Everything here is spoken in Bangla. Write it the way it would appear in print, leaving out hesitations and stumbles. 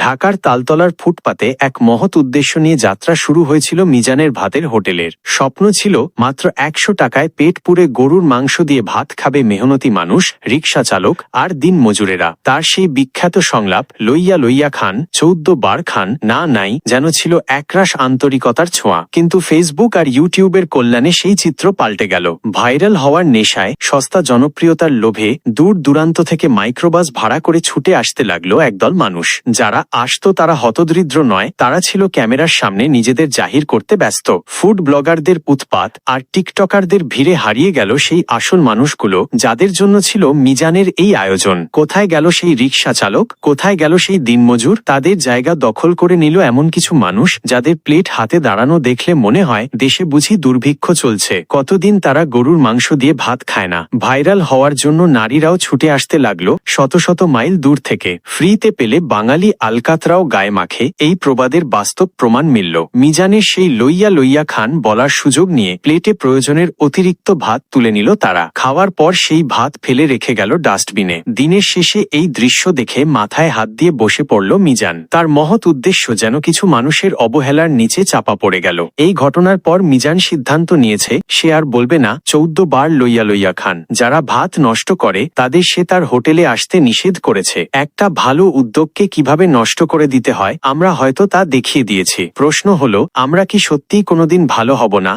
ঢাকার তালতলার ফুটপাতে এক মহৎ উদ্দেশ্য নিয়ে যাত্রা শুরু হয়েছিল মিজানের ভাতের হোটেলের। স্বপ্ন ছিল মাত্র ১০০ টাকায় পেট পুরে গরুর মাংস দিয়ে ভাত খাবে মেহনতি মানুষ, রিকশা চালক আর দিন মজুরেরা। তার সেই বিখ্যাত সংলাপ লইয়া লইয়া খান ১৪ বার খান না নাই যেন ছিল একরাশ আন্তরিকতার ছোঁয়া। কিন্তু ফেসবুক আর ইউটিউবের কল্যাণে সেই চিত্র পাল্টে গেল। ভাইরাল হওয়ার নেশায়, সস্তা জনপ্রিয়তার লোভে দূর দূরান্ত থেকে মাইক্রোবাস ভাড়া করে ছুটে আসতে লাগলো একদল মানুষ। যারা আসতো তারা হতদরিদ্র নয়, তারা ছিল ক্যামেরার সামনে নিজেদের জাহির করতে ব্যস্ত। ফুড ব্লগারদের উৎপাত আর টিকটকারদের ভিড়ে হারিয়ে গেল সেই আসল মানুষগুলো যাদের জন্য ছিল মিজানের এই আয়োজন। কোথায় গেল সেই রিকশা চালক, কোথায় গেল সেই দিনমজুর? তাদের জায়গা দখল করে নিল এমন কিছু মানুষ যাদের প্লেট হাতে দাঁড়ানো দেখলে মনে হয় দেশে বুঝি দুর্ভিক্ষ চলছে। কতদিন তারা গরুর মাংস দিয়ে ভাত খায় না। ভাইরাল হওয়ার জন্য নারীরাও ছুটে আসতে লাগলো শত শত মাইল দূর থেকে। ফ্রিতে পেলে বাঙালি আলকাতরাও গায়ে মাখে, এই প্রবাদের বাস্তব প্রমাণ মিলল। মিজানের সেই লইয়া লইয়া খান বলার সুযোগ নিয়ে প্লেটে প্রয়োজনের অতিরিক্ত ভাত তুলে নিল তারা। খাওয়ার পর সেই ভাত ফেলে রেখে গেল ডাস্টবিনে। দিনের শেষে এই দৃশ্য দেখে মাথায় হাত দিয়ে বসে পড়ল মিজান। তার মহৎ উদ্দেশ্য যেন কিছু মানুষের অবহেলার নিচে চাপা পড়ে গেল। এই ঘটনার পর মিজান সিদ্ধান্ত নিয়েছে সে আর বলবে না ১৪ বার লইয়া লইয়া খান। যারা ভাত নষ্ট করে তাদের সে তার হোটেলে আসতে নিষেধ করেছে। একটা ভালো উদ্যোগকে কিভাবে নষ্ট করে দিতে হয় আমরা হয়তো তা দেখিয়ে দিয়েছি। প্রশ্ন হলো, আমরা কি সত্যিই কোনোদিন ভালো হব না?